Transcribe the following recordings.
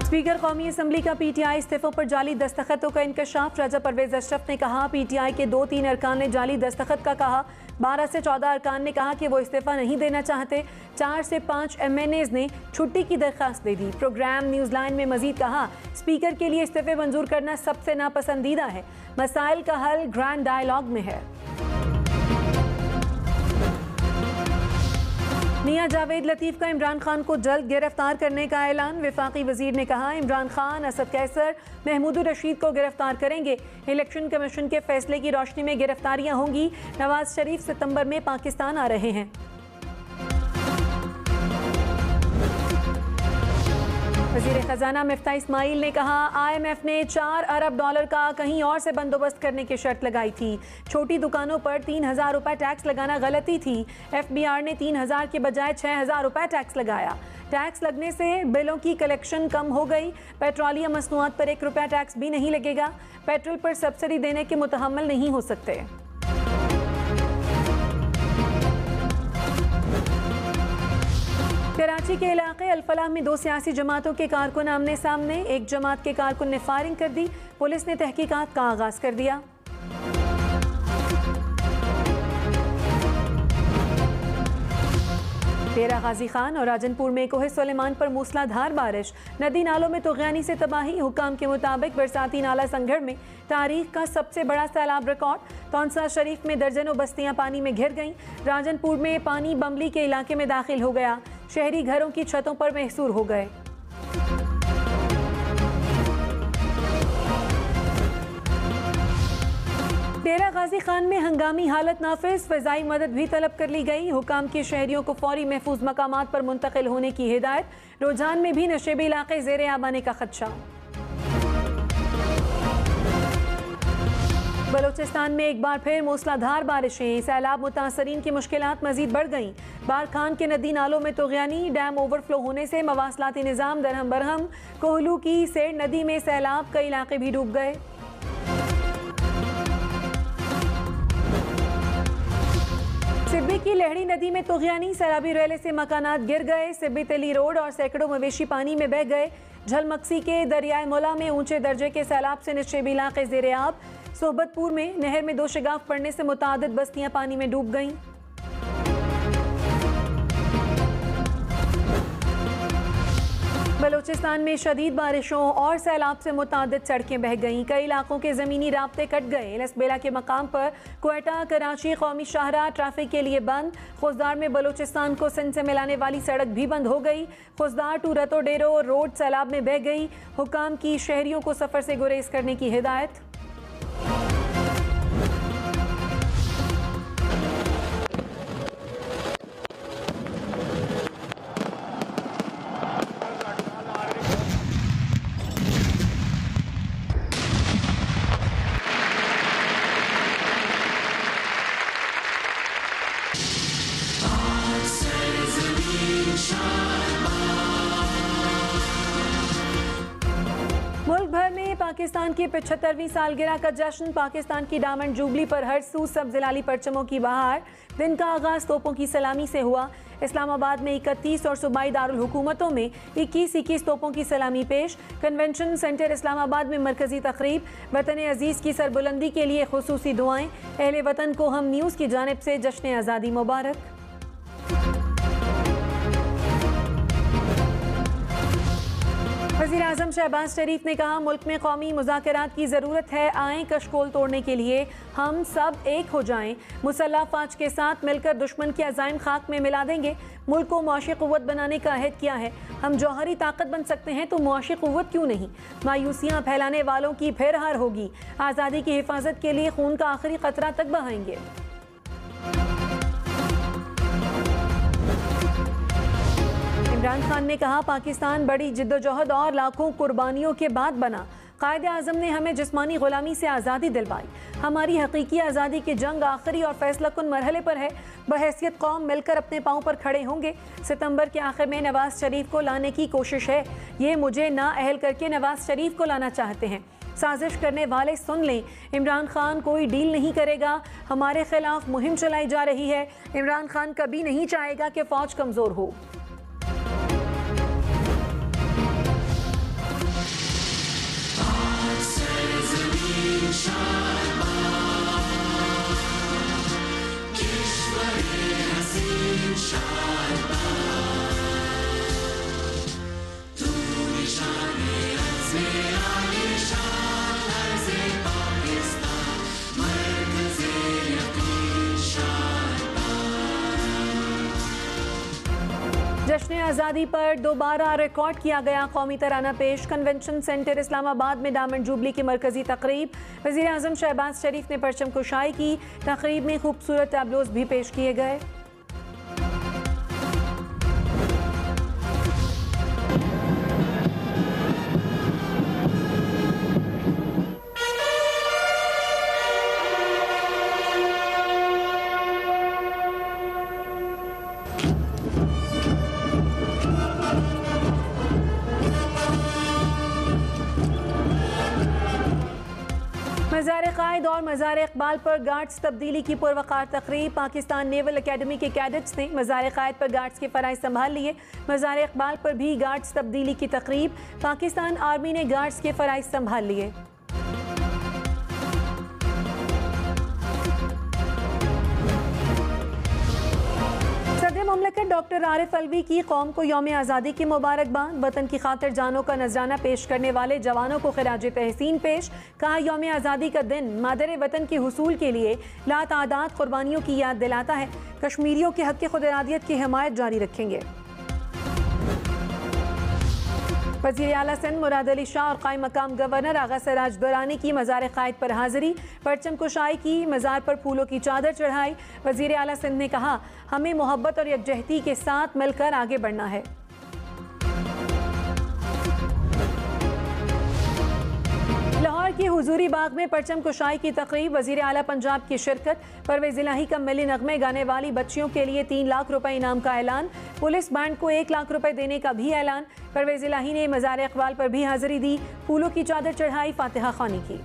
Speaker कौमी assembly का PTI इस्तीफों पर जाली दस्तखतों का इंकशाफ। राजा परवेज अशरफ ने कहा पीटीआई के 2-3 अरकान ने जाली दस्तखत का कहा। 12 से 14 अरकान ने कहा कि वो इस्तीफा नहीं देना चाहते। 4 से 5 MNAs ने छुट्टी की दरख्वास्त दे दी। प्रोग्राम न्यूज़ लाइन में मजीद कहा स्पीकर के लिए इस्तीफे मंजूर करना सबसे नापसंदीदा है, मसाइल का हल ग्रैंड डायलॉग में है। मियां जावेद लतीफ़ का इमरान खान को जल्द गिरफ्तार करने का ऐलान। वफाकी वजीर ने कहा इमरान खान, असद कैसर, महमूद रशीद को गिरफ्तार करेंगे। इलेक्शन कमीशन के फैसले की रोशनी में गिरफ्तारियां होंगी। नवाज शरीफ सितंबर में पाकिस्तान आ रहे हैं। वज़ीर ख़जाना मिफ्ता इस्माइल ने कहा IMF ने $4 अरब का कहीं और से बंदोबस्त करने की शर्त लगाई थी। छोटी दुकानों पर 3,000 रुपये टैक्स लगाना गलती थी। FBR ने 3,000 के बजाय 6,000 रुपये टैक्स लगाया। टैक्स लगने से बिलों की कलेक्शन कम हो गई। पेट्रोलियम मसनूआत पर ₹1 टैक्स भी नहीं लगेगा। पेट्रोल पर सब्सिडी देने के मुतहम्मिल नहीं हो सकते। कराची के इलाके अल-फलाह में 2 सियासी जमातों के कारकुन आमने सामने। एक जमात के कारकुन ने फायरिंग कर दी। पुलिस ने तहकीकात का आगाज कर दिया। डेरा गाजी खान और राजनपुर में कोहे सुलेमान पर मूसलाधार बारिश। नदी नालों में तुग़यानी से तबाही। हुकाम के मुताबिक बरसाती नाला संघर में तारीख का सबसे बड़ा सैलाब रिकॉर्ड। तौंसा शरीफ में दर्जनों बस्तियां पानी में घिर गईं। राजनपुर में पानी बमली के इलाके में दाखिल हो गया। शहरी घरों की छतों पर महसूर हो गए। डेरा गाजी खान में हंगामी हालत नाफिज। फ़िज़ाई मदद भी तलब कर ली गई। हुकाम के शहरियों को फौरी महफूज मकामात पर मुंतकिल होने की हिदायत। रुझान में भी नशेबी इलाके ज़ेरे आब आने का खदशा। बलोचिस्तान में एक बार फिर मूसलाधार बारिशें। सैलाब मुतासरीन की मुश्किलात मजीद बढ़ गईं। बारखान के नदी नालों में तुग़यानी। डैम ओवरफ्लो होने से मवासलाती निज़ाम दरहम बरहम। कोहलू की सेड़ नदी में सैलाब, कई इलाके भी डूब गए। सिब्बी की लहड़ी नदी में तुग़यानी। सैलाबी रेले से मकानात गिर गए। सिब्बी तेली रोड और सैकड़ों मवेशी पानी में बह गए। झलमक्सी के दरियाए मुला में ऊंचे दर्जे के सैलाब से निश्चिबी इलाके ज़ेरे आब। सोबतपुर में नहर में 2 शिगाफ पड़ने से मुतादिद बस्तियां पानी में डूब गईं। बलोचिस्तान में शदीद बारिशों और सैलाब से मुतादिद सड़कें बह गईं। कई इलाकों के ज़मीनी राब्ते कट गए। लसबेला के मकाम पर क्वेटा कराची कौमी शाहराह ट्रैफिक के लिए बंद। खुजदार में बलोचिस्तान को सिंध से मिलाने वाली सड़क भी बंद हो गई। खुजदार टू रतो डेरो रोड सैलाब में बह गई। हुकाम की शहरियों को सफ़र से गुरेज करने की हिदायत। मुल्क भर में पाकिस्तान की 75वीं सालगिरह का जश्न। पाकिस्तान की डायमंड जुबली पर हर सू सब जिलाली परचमों की बहार। दिन का आगाज तोपों की सलामी से हुआ। इस्लामाबाद में 31 और सूबाई दारुल हुकूमतों में 21-21 तोपों की सलामी पेश। कन्वेंशन सेंटर इस्लामाबाद में मरकजी तकरीब। वतन अजीज़ की सरबुलंदी के लिए खुसूसी दुआएं। अहले वतन को हम न्यूज़ की जानिब से जश्न आज़ादी मुबारक। वज़ीर आज़म शहबाज शरीफ ने कहा मुल्क में कौमी मुज़ाकरात की ज़रूरत है। आएँ कशकोल तोड़ने के लिए हम सब एक हो जाएं। मुसल्लह फ़ौज के साथ मिलकर दुश्मन के अज़ाइम खाक में मिला देंगे। मुल्क को मुआशी क़ुव्वत बनाने का अहद किया है। हम जौहरी ताकत बन सकते हैं तो मुआशी क़ुव्वत क्यों नहीं। मायूसियाँ फैलाने वालों की फिर हार होगी। आज़ादी की हिफाजत के लिए खून का आखिरी क़तरा तक बहाएंगे। इमरान खान ने कहा पाकिस्तान बड़ी जिद्दोजहद और लाखों कुर्बानियों के बाद बना। कायदे आज़म ने हमें जिस्मानी ग़ुलामी से आज़ादी दिलवाई। हमारी हकीकी आज़ादी की जंग आखिरी और फैसलाकुन मरहले पर है। बहैसियत कौम मिलकर अपने पाँव पर खड़े होंगे। सितंबर के आखिर में नवाज शरीफ को लाने की कोशिश है। ये मुझे नाअहल करके नवाज शरीफ को लाना चाहते हैं। साजिश करने वाले सुन लें, इमरान खान कोई डील नहीं करेगा। हमारे खिलाफ मुहिम चलाई जा रही है। इमरान खान कभी नहीं चाहेगा कि फ़ौज कमज़ोर हो। जश्न आज़ादी पर दोबारा रिकॉर्ड किया गया कौमी तराना पेश। कन्वेंशन सेंटर इस्लामाबाद में डायमंड जुबली की मरकजी तकरीब। वज़ीर आज़म शहबाज शरीफ ने परचम कुशाई की। तकरीब में खूबसूरत टैब्लोज भी पेश किए गए। मज़ार-ए-क़ाइद और मज़ार-ए-इक़बाल पर गार्ड्स तब्दीली की पुरवकार तकरीब। पाकिस्तान नेवल अकेडमी के कैडेट्स ने मज़ार-ए-क़ाइद पर गार्ड्स के फ़राइज़ संभाल लिए। मज़ार-ए-इक़बाल पर भी गार्ड्स तब्दीली की तकरीब। पाकिस्तान आर्मी ने गार्ड्स के फ़राइज़ संभाल लिए। मुमलकत डॉक्टर आरिफ अलवी की कौम को यौम आज़ादी की मुबारकबाद। वतन की खातिर जानों का नजराना पेश करने वाले जवानों को खिराज तहसीन पेश। कहा, यौम आज़ादी का दिन मादर वतन के हुसूल के लिए लातादाद कुर्बानियों की याद दिलाता है। कश्मीरियों के हक़ खुद इरादियत की हिमायत जारी रखेंगे। वज़ीर आला सिंध मुराद अली शाह और कायम मकाम गवर्नर आगा सिराज दुरानी की मज़ार-ए-क़ाइद पर हाज़िरी। परचम कुशाई की, मज़ार पर फूलों की चादर चढ़ाई। वज़ीर आला सिंध ने कहा, हमें मोहब्बत और यकजहती के साथ मिलकर आगे बढ़ना है। लाहौर के हुजूरी बाग में परचम कुशाई की तकरीब। वज़ीर आला पंजाब की शिरकत। परवेज़ इलाही का मिली नगमे गाने वाली बच्चियों के लिए 3 लाख रुपए इनाम का ऐलान। पुलिस बैंड को 1 लाख रुपए देने का भी ऐलान। परवेज़ इलाही ने मज़ार-ए-इक़बाल पर भी हाज़िरी दी। फूलों की चादर चढ़ाई, फातिहा ख़्वानी की।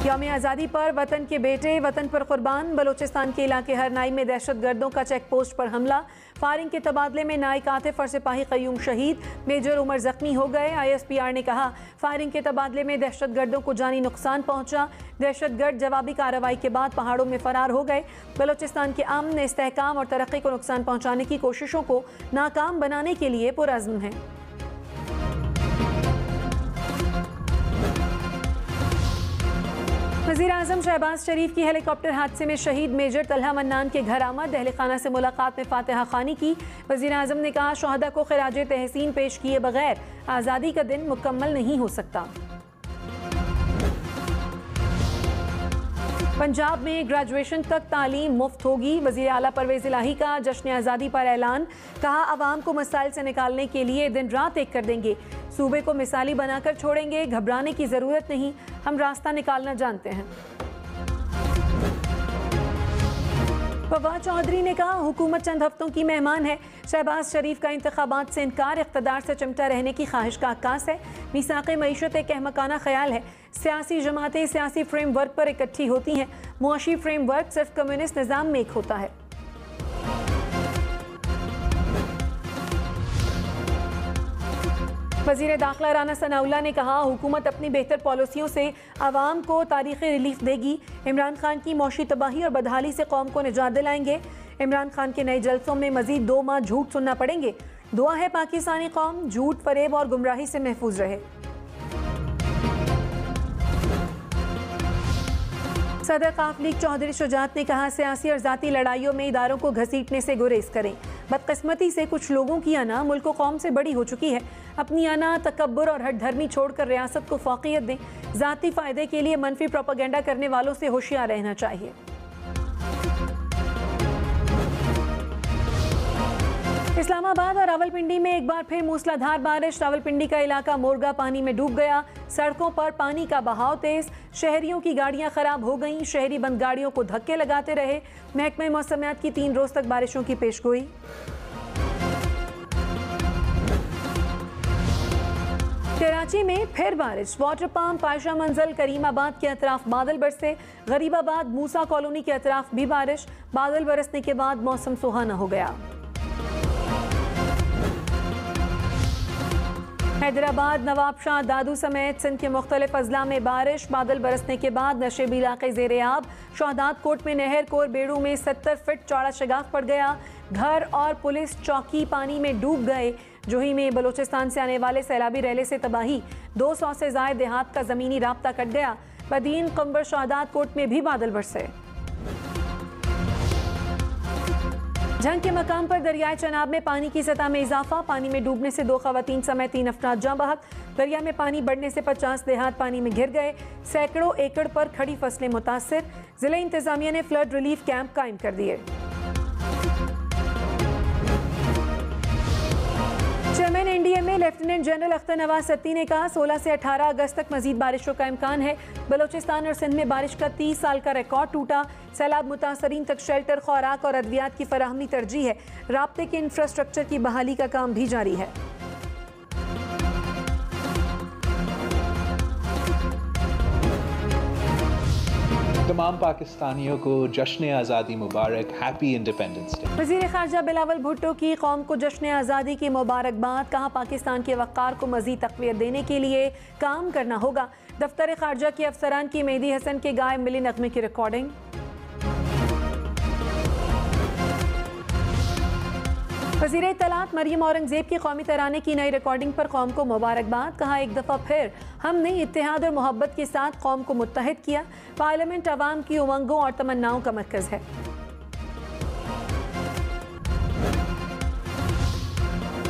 यौम आज़ादी पर वतन के बेटे वतन पर कुर्बान। बलोचिस्तान के इलाके हरनाई में दहशत गर्दों का चेक पोस्ट पर हमला। फायरिंग के तबादले में नायक आतिफ और सिपाही क़य्यूम शहीद। मेजर उमर जख्मी हो गए। ISPR ने कहा, फायरिंग के तबादले में दहशत गर्दों को जानी नुकसान पहुंचा। दहशत गर्द जवाबी कार्रवाई के बाद पहाड़ों में फरार हो गए। बलोचिस्तान के अमन, इस्तेहकाम और तरक्की को नुकसान पहुंचाने की कोशिशों को नाकाम बनाने के लिए पुरअज़्म हैं। वज़ीर आज़म शहबाज शरीफ की हेलीकॉप्टर हादसे में शहीद मेजर तलहा मन्नान के घर आमद। अहले खाना से मुलाकात में फातिहा ख़्वानी की। वज़ीर आज़म ने कहा, शोहदा को खिराज तहसीन पेश किए बगैर आज़ादी का दिन मुकम्मल नहीं हो सकता। पंजाब में ग्रेजुएशन तक तालीम मुफ्त होगी। वज़ीर आला परवेज़ इलाही का जश्न आज़ादी पर ऐलान। कहा, अवाम को मसाइल से निकालने के लिए दिन रात एक कर देंगे। सूबे को मिसाली बनाकर छोड़ेंगे। घबराने की ज़रूरत नहीं, हम रास्ता निकालना जानते हैं। फवाद चौधरी ने कहा, हुकूमत चंद हफ्तों की मेहमान है। शहबाज शरीफ का इंतखाबात से इनकार इक़्तिदार से चिमटा रहने की ख्वाहिश का अक्कास है। मीसाक़े मईशत एक अहमकाना ख्याल है। सियासी जमातें सियासी फ्रेम वर्क पर इकट्ठी होती हैं। मुआशी फ्रेम वर्क सिर्फ कम्युनिस्ट निज़ाम में एक होता है। वज़ीर दाखिला राना सनाउल्लाह ने कहा, हुकूमत अपनी बेहतर पॉलिसियों से आवाम को तारीख़ी रिलीफ देगी। इमरान खान की मौशी तबाही और बदहाली से कौम को निजात दिलाएंगे। इमरान खान के नए जलसों में मज़ीद 2 माह झूठ सुनना पड़ेंगे। दुआ है पाकिस्तानी कौम झूठ, फरेब और गुमराही से महफूज रहे। सदर काफ लीग चौधरी शुजात ने कहा, सियासी और ज़ाती लड़ाइयों में इदारों को घसीटने से गुरेज करें। बदकिस्मती से कुछ लोगों की अना मुल्क व कौम से बड़ी हो चुकी है। अपनी अना, तकब्बुर और हट धर्मी छोड़कर रियासत को फौक़ियत दें। ज़ाती फ़ायदे के लिए मनफी प्रोपेगेंडा करने वालों से होशियार रहना चाहिए। इस्लामाबाद और रावलपिंडी में एक बार फिर मूसलाधार बारिश। रावलपिंडी का इलाका मोरगा पानी में डूब गया। सड़कों पर पानी का बहाव तेज। शहरियों की गाड़ियां खराब हो गईं। शहरी बंद गाड़ियों को धक्के लगाते रहे। महकमे मौसमियात की 3 रोज तक बारिशों की पेशगोई। कराची में फिर बारिश। वाटर पाम, पायशा मंजल, करीमाबाद के अतराफ बादल बरसे। गरीबाबाद, मूसा कॉलोनी के अतराफ भी बारिश। बादल बरसने के बाद मौसम सुहाना हो गया। हैदराबाद, नवाबशाह, दादू समेत सिंध के मुख्तलिफ अजला में बारिश, बादल बरसने के बाद नशेबी इलाके ज़ेर-ए-आब। शहदाद कोट में नहर कोर बेड़ू में 70 फीट चौड़ा शगाफ पड़ गया। घर और पुलिस चौकी पानी में डूब गए। जोही में बलोचिस्तान से आने वाले सैलाबी रैले से तबाही, 200 से ज़ायद देहात का ज़मीनी राब्ता कट गया। बदीन, कंबर, शहदाद कोट में भी बादल बरसे। जंग के मकाम पर दरियाए चनाब में पानी की सतह में इजाफा, पानी में डूबने से 2 खवातीन समेत 3 अफराद जाँ बहक। दरिया में पानी बढ़ने से 50 देहात पानी में घिर गए। सैकड़ों एकड़ पर खड़ी फसलें मुतासिर। जिला इंतजामिया ने फ्लड रिलीफ कैंप कायम कर दिए। चेयरमैन एनडीए में लेफ्टिनेंट जनरल अख्तर नवाज सत्ती ने कहा 16 से 18 अगस्त तक मजीद बारिशों का इम्कान है। बलोचिस्तान और सिंध में बारिश का 30 साल का रिकॉर्ड टूटा। सैलाब मुतासरीन तक शेल्टर, खुराक और अद्वियात की फराहमी तरजीह है। राब्ते के इंफ्रास्ट्रक्चर की बहाली का काम भी जारी है। तमाम पाकिस्तानियों को जश्न आज़ादी मुबारक, हैप्पी इंडिपेंडेंस डे। वज़ीर ख़ारजा बिलावल भुट्टो की कौम को जश्न आज़ादी की मुबारकबाद। कहा पाकिस्तान के वक़ार को मज़ीद तक़वियत देने के लिए काम करना होगा। दफ्तर ख़ारजा के अफसरान की मेहदी हसन के गाए मिली नगमे की रिकॉर्डिंग। वज़ीर इत्तलात मरियम औरंगज़ेब की कौमी तराने की नई रिकॉर्डिंग पर कौम को मुबारकबाद। कहा एक दफ़ा फिर हमने इत्तेहाद और मोहब्बत के साथ कौम को मुत्तहिद किया। पार्लियामेंट अवाम की उमंगों और तमन्नाओं का मरकज़ है।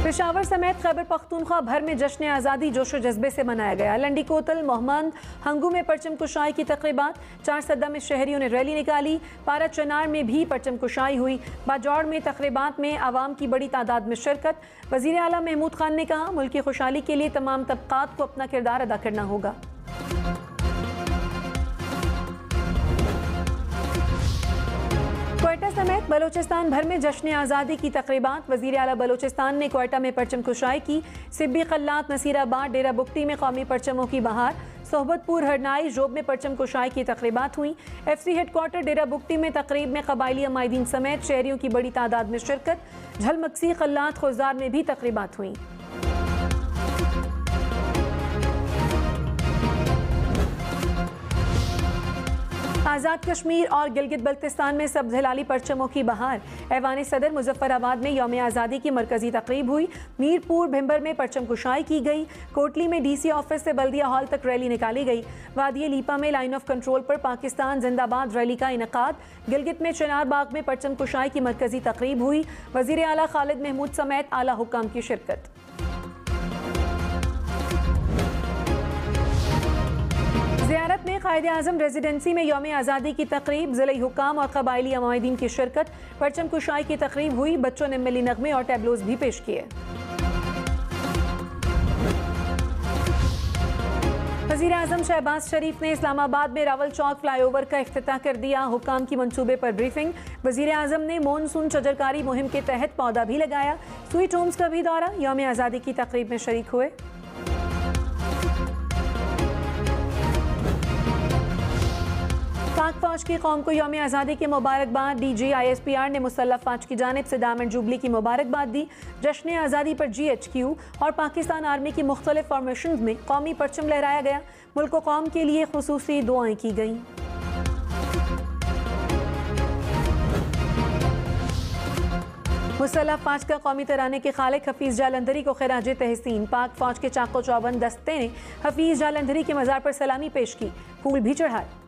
पेशावर समेत खैबर पख्तूनख्वा भर में जश्न आज़ादी जोशो जज्बे से मनाया गया। लंडी कोतल, मोहम्मद, हंगू में परचम कुशाई की तकरीबात। 4 सद्दा में शहरियों ने रैली निकाली। पारा चनार में भी परचम कुशाई हुई। बाजौड़ में तकरीबात में आवाम की बड़ी तादाद में शिरकत। वज़ीर आला महमूद खान ने कहा मुल्क की खुशहाली के लिए तमाम तबकात को अपना किरदार अदा करना होगा। क्वेटा समेत बलोचिस्तान भर में जश्न आज़ादी की तकरीबात। वज़ीर आला बलोचिस्तान ने क्वेटा में परचम कुशाई की। सिब्बी, कल्लात, नसीराबाद, डेरा बुगटी में कौमी परचमों की बहार। सोहबतपुर, हरनाई, जोब में परचम कुशाई की तकरीबात हुई। FC हेडक्वार्टर डेरा बुगटी में तकरीब में कबायली अमायदीन समेत शहरियों की बड़ी तादाद में शिरकत। झलमक्सी, कल्लात, खुजार में भी तकरीबात हुई। आज़ाद कश्मीर और गिलगित बल्तिस्तान में सब्ज़ हिलाली परचमों की बहार। ऐवान सदर मुजफ्फराबाद में यौम आज़ादी की मरकजी तकरीब हुई। मीरपुर, भिंबर में परचम कुशाई की गई। कोटली में DC ऑफिस से बल्दिया हॉल तक रैली निकाली गई। वादिया लीपा में लाइन ऑफ कंट्रोल पर पाकिस्तान जिंदाबाद रैली का इनेकाद। गिलगित में चिनार बाग में परचम कुशाई की मरकजी तकरीब हुई। वज़ीर आला खालिद महमूद समेत आला हुक्काम की शिरकत। ज़ियारत में कायद-ए-आज़म रेजिडेंसी में यौम आज़ादी की तकरीब। ज़िले हुक्काम और कबायली अमायदीन की शिरकत। परचम कुशाई की तकरीब हुई। बच्चों ने मिली नगमे और टैबलोज भी पेश किए। वज़ीर आज़म शहबाज शरीफ ने इस्लामाबाद में रावल चौक फ्लाईओवर का इफ्तिताह कर दिया। हुक्काम की मंसूबे पर ब्रीफिंग। वज़ीर आज़म ने मॉनसून शजरकारी मुहिम के तहत पौधा भी लगाया। स्वीट होम्स का भी दौरा। यौम आज़ादी की तकरीब में शरीक हुए। पाक फौज की कौम को यौम आज़ादी की मुबारकबाद। DG ISPR ने मुसल्लह फौज की जानिब से डायमंड जुबली की मुबारकबाद दी। जश्न आज़ादी पर GHQ और पाकिस्तान आर्मी की मुख्तलिफ फॉर्मेशन में कौमी परचम लहराया गया। मुल्क व कौम के लिए खुसूसी दुआएं की गईं। मुसल्लह फौज का कौमी तराने के खालिक हफीज़ जालंधरी को खिराज तहसीन। पाक फौज के चाको चौबंद दस्ते ने हफीज़ जालंधरी के मज़ार पर सलामी पेश की, फूल भी चढ़ाए।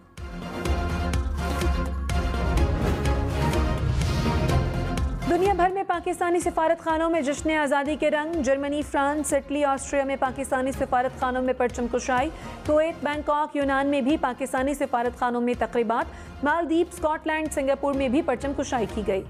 दुनिया भर में पाकिस्तानी सिफारत खानों में जश्न आज़ादी के रंग। जर्मनी, फ्रांस, इटली, ऑस्ट्रिया में पाकिस्तानी सिफारत खानों में परचम कुशाई। कुवैत, बैंकॉक, यूनान में भी पाकिस्तानी सिफारत खानों में तकरीबात। मालदीव, स्कॉटलैंड, सिंगापुर में भी परचम कुशाई की गई।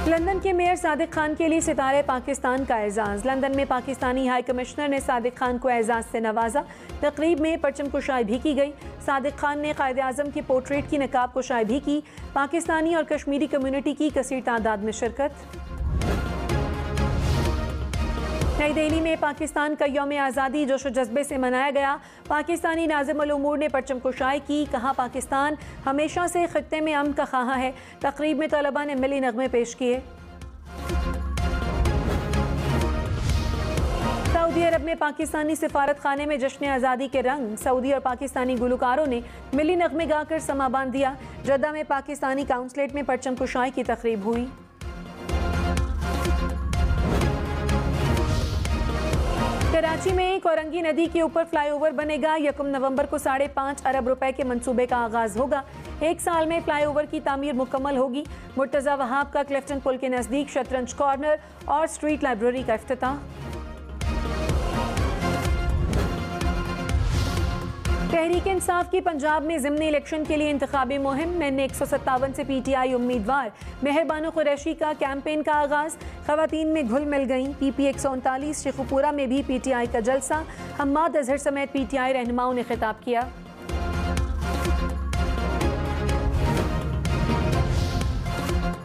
लंदन के मेयर सादिक खान के लिए सितारे पाकिस्तान का एजाज़। लंदन में पाकिस्तानी हाई कमिश्नर ने सादिक खान को एजाज़ से नवाजा। तकरीब में परचम कुशाई भी की गई। सादिक खान ने कायद-ए-आज़म की पोर्ट्रेट की नकाब कुशाई भी की। पाकिस्तानी और कश्मीरी कम्युनिटी की कसीर तादाद में शिरकत। नई दिल्ली में पाकिस्तान का यौम आज़ादी जोशो जज्बे से मनाया गया। पाकिस्तानी नाज़िम अल उमूर ने परचम कुशाई की। कहा पाकिस्तान हमेशा से खित्ते में अमन का ख्वाह है। तकरीब में तलबा ने मिली नगमे पेश किए। सऊदी अरब में पाकिस्तानी सिफारत खाने में जश्न आज़ादी के रंग, सऊदी और पाकिस्तानी गुलकारों ने मिली नगमे गाकर समा बांध दिया। जद्दा में पाकिस्तानी काउंसलेट में परचम कुशाई की तकरीब हुई। कराची में कोरंगी नदी के ऊपर फ्लाईओवर बनेगा। 1 नवंबर को 5.5 अरब रुपए के मंसूबे का आगाज होगा। 1 साल में फ्लाईओवर की तामीर मुकम्मल होगी। मुर्तजा वहाब का क्लिफ्टन पुल के नजदीक शतरंज कॉर्नर और स्ट्रीट लाइब्रेरी का इफ्तिताह। तहरीक इंसाफ की पंजाब में ज़िमनी इलेक्शन के लिए इंतखाबी मुहिम में 157 से PTI उम्मीदवार मेहरबानो कुरैशी का कैंपेन का आगाज। खवातीन में घुल मिल गईं। PP 139 शेखुपुरा में भी PTI का जलसा। हम्माद अजहर समेत PTI रहनुमाओं ने खिताब किया।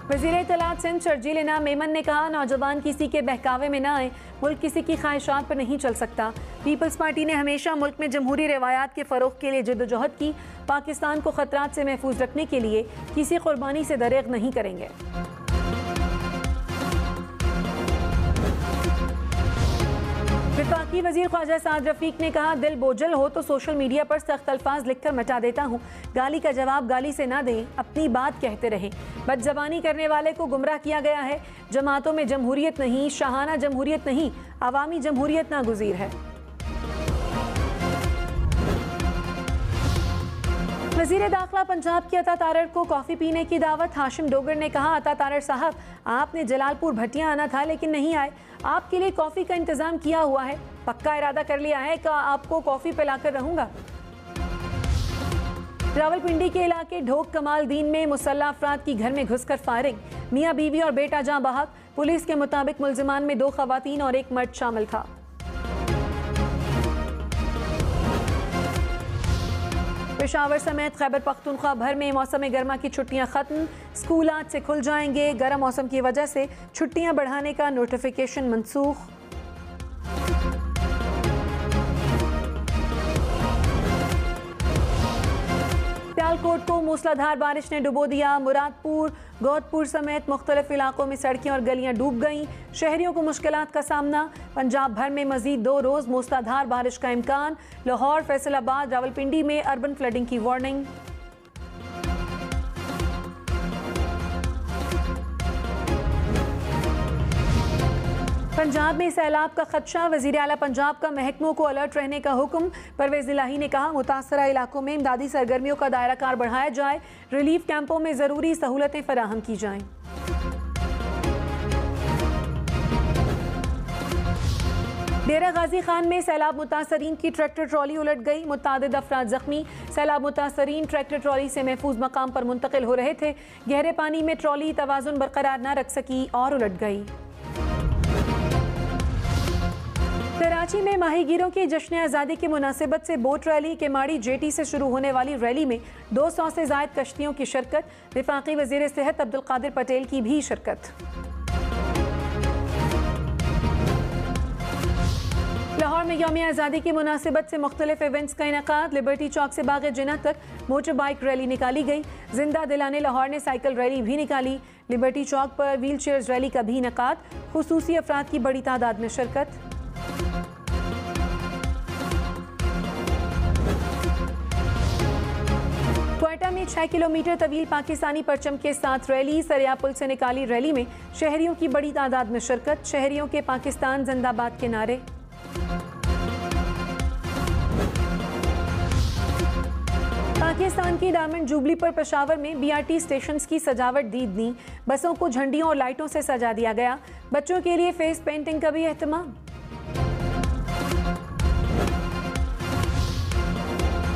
वज़ीर इत्तलात सिंध शर्जील इनाम मेमन ने कहा, नौजवान किसी के बहकावे में न आए, मुल्क किसी की ख्वाहिशात पर नहीं चल सकता। पीपल्स पार्टी ने हमेशा मुल्क में जमहूरी रवायात के फ़रोग़ के लिए जद्दोजहद की। पाकिस्तान को ख़तरात से महफूज रखने के लिए किसी कुर्बानी से दरेग नहीं करेंगे। वफाकी वज़ीर ख्वाजा साद रफ़ीक ने कहा, दिल बोझल हो तो सोशल मीडिया पर सख्त अल्फाज लिखकर मिटा देता हूँ। गाली का जवाब गाली से ना दें, अपनी बात कहते रहें। बदज़बानी करने वाले को गुमराह किया गया है। जमातों में जमहूरियत नहीं, शाहाना जमहूरियत नहीं, अवामी जमहूरियत नागुज़ीर है। वज़ीर दाखिला पंजाब की अता तारड़ को कॉफ़ी पीने की दावत। हाशिम डोगर ने कहा, अता तारड़ साहब, आपने जलालपुर भटिया आना था लेकिन नहीं आए। आपके लिए कॉफ़ी का इंतज़ाम किया हुआ है। पक्का इरादा कर लिया है कि आपको कॉफ़ी पिलाकर रहूँगा। रावलपिंडी के इलाके ढोक कमाल दीन में मुसल्लह अफराद की घर में घुसकर फायरिंग। मियाँ बीवी और बेटा जाँ बहक। पुलिस के मुताबिक मुल्जिमान में 2 खवातीन और 1 मर्द शामिल था। पेशावर समेत खैबर पख्तूनख्वा भर में मौसम गर्मा की छुट्टियां खत्म। स्कूल आज से खुल जाएंगे। गर्म मौसम की वजह से छुट्टियां बढ़ाने का नोटिफिकेशन मनसूख। सियालकोट को मूसलाधार बारिश ने डुबो दिया। मुरादपुर, गौदपुर समेत मुख्तलिफ इलाकों में सड़कें और गलियां डूब गईं। शहरियों को मुश्किलात का सामना। पंजाब भर में मजीद 2 रोज़ मूसलाधार बारिश का इम्कान। लाहौर, फैसलाबाद, रावलपिंडी में अर्बन फ्लडिंग की वार्निंग। पंजाब में सैलाब का खदशा। वज़ीर आला पंजाब का महकमों को अलर्ट रहने का हुक्म। परवेज़ इलाही ने कहा, मुतासरा इलाकों में इमदादी सरगर्मियों का दायरा कार बढ़ाया जाए। रिलीफ कैंपों में ज़रूरी सहूलतें फराहम की जाएं। डेरा गाजी खान में सैलाब मुतासरीन की ट्रैक्टर ट्रॉली उलट गई। मुतादिद अफराद जख्मी। सैलाब मुतासरीन ट्रैक्टर ट्रॉली से महफूज मकाम पर मुंतकिल हो रहे थे। गहरे पानी में ट्रॉली तवाज़ुन बरकरार न रख सकी और उलट गई। कराची में माहीगीरों की जश्न आज़ादी की मुनासिबत से बोट रैली। केमाड़ी जेटी से शुरू होने वाली रैली में 200 से ज़ायद कश्तियों की शिरकत। वफाकी वज़ीर सेहत अब्दुल कादिर पटेल की भी शिरकत। लाहौर में यौम आज़ादी की मुनासिबत से मुख्तलिफ इवेंट्स का इनेकाद। लिबर्टी चौक से बाग जिन्ना तक मोटर बाइक रैली निकाली गई। जिंदा दिलाने लाहौर ने साइकिल रैली भी निकाली। लिबर्टी चौक पर व्हील चेयर्स रैली का भी इनेकाद। खुसूसी अफराद की बड़ी तादाद में शिरकत। क्वेटा में 6 किलोमीटर तवील पाकिस्तानी परचम के साथ रैली। सरिया पुल से निकाली रैली में शहरियों की बड़ी तादाद में शिरकत। शहरियों के पाकिस्तान जिंदाबाद के नारे। पाकिस्तान की डायमंड जुबली पर पेशावर में BRT स्टेशन की सजावट दीदनी। बसों को झंडियों और लाइटों से सजा दिया गया। बच्चों के लिए फेस पेंटिंग का भी एहतमाम।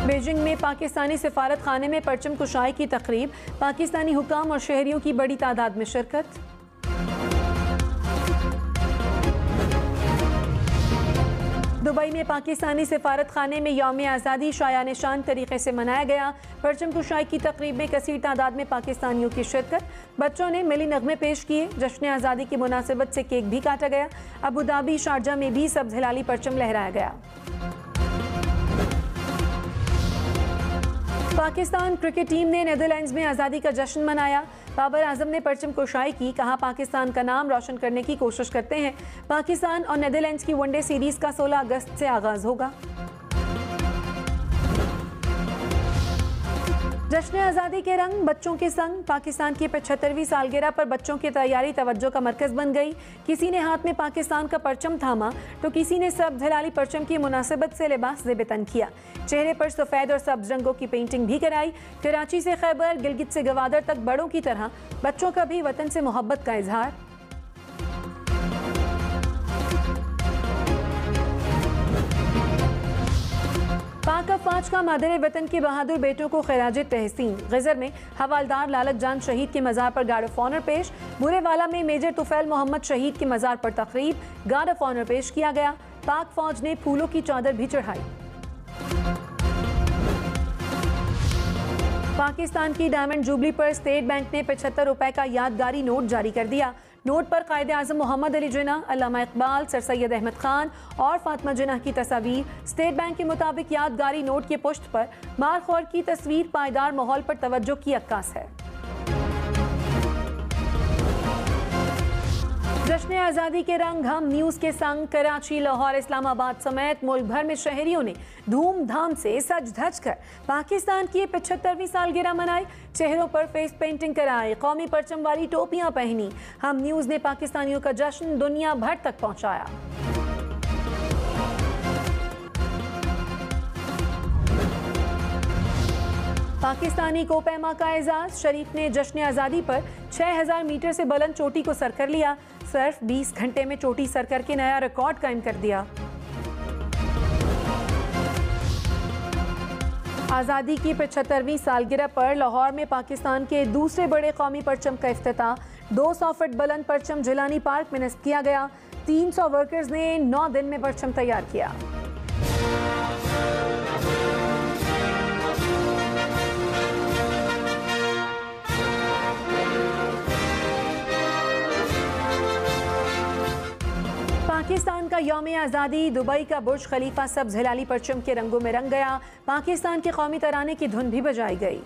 बीजिंग में पाकिस्तानी सिफारत खाने में परचम कुशाई की तकरीब। पाकिस्तानी हुकाम और शहरियों की बड़ी तादाद में शिरकत। दुबई में पाकिस्तानी सिफारत खाने में यौम आज़ादी शायान शान तरीके से मनाया गया। परचम कुशाई की तकरीब में कसीर तादाद में पाकिस्तानियों की शिरकत। बच्चों ने मिली नगमे पेश किए। जश्न आज़ादी की मुनासिबत से केक भी काटा गया। अबू धाबी, शारजा में भी सब्ज़ हिलाली परचम लहराया गया। पाकिस्तान क्रिकेट टीम ने नीदरलैंड्स में आज़ादी का जश्न मनाया। बाबर आजम ने परचम कुशाई की, कहा पाकिस्तान का नाम रोशन करने की कोशिश करते हैं। पाकिस्तान और नेदरलैंड्स की वनडे सीरीज का 16 अगस्त से आगाज होगा। जश्न आज़ादी के रंग बच्चों के संग। पाकिस्तान की 75वीं सालगिरह पर बच्चों की तैयारी तवज्जो का मरकज बन गई। किसी ने हाथ में पाकिस्तान का परचम थामा तो किसी ने सब्ज हिलाली परचम की मुनासिबत से लिबास ज़ेब-ए-तन किया। चेहरे पर सफ़ेद और सब्ज रंगों की पेंटिंग भी कराई। कराची से खैबर, गिलगित से गवादर तक बड़ों की तरह बच्चों का भी वतन से मोहब्बत का इजहार। पाक अफवाज का मादर वतन के बहादुर बेटों को खिराज तहसीन। गजर में हवालदार लालक जान शहीद के मज़ार पर गार्ड ऑफ ऑनर पेश। बुरेवाला में मेजर तुफैल मोहम्मद शहीद के मज़ार पर तकरीब, गार्ड ऑफ ऑनर पेश किया गया। पाक फौज ने फूलों की चादर भी चढ़ाई। पाकिस्तान की डायमंड जुबली पर स्टेट बैंक ने 75 रुपए का यादगारी नोट जारी कर दिया। नोट पर कायदे आज़म मोहम्मद अली जिन्ना, अल्लामा इकबाल, सर सैयद अहमद खान और फातिमा जिन्ना की तस्वीर। स्टेट बैंक के मुताबिक यादगारी नोट के पुष्ट पर मारखौर की तस्वीर पायदार माहौल पर तवज्जो की अक्कास है। जश्न आज़ादी के रंग हम न्यूज़ के संग। कराची, लाहौर, इस्लामाबाद समेत मुल्क भर में शहरियों ने धूमधाम से सज धज कर पाकिस्तान की 75वीं सालगिरह मनाई। चेहरों पर फेस पेंटिंग कराई, कौमी परचम वाली टोपियां पहनी। हम न्यूज़ ने पाकिस्तानियों का जश्न दुनिया भर तक पहुंचाया। पाकिस्तानी कोपैमा का एजाज। शरीफ ने जश्न आज़ादी पर 6000 मीटर से बुलंद चोटी को सर कर लिया। सिर्फ 20 घंटे में चोटी सर करके नया रिकॉर्ड कायम कर दिया। आज़ादी की 75वीं सालगिरह पर लाहौर में पाकिस्तान के दूसरे बड़े कौमी परचम का इफ्तिताह। 200 फुट बुलंद परचम जिलानी पार्क में नस्ब किया गया। 300 वर्कर्स ने 9 दिन में परचम तैयार किया। पाकिस्तान का यौम आज़ादी। दुबई का बुर्ज खलीफा सब्ज हिलाली परचम के रंगों में रंग गया। पाकिस्तान के कौमी तराने की धुन भी बजाई गई।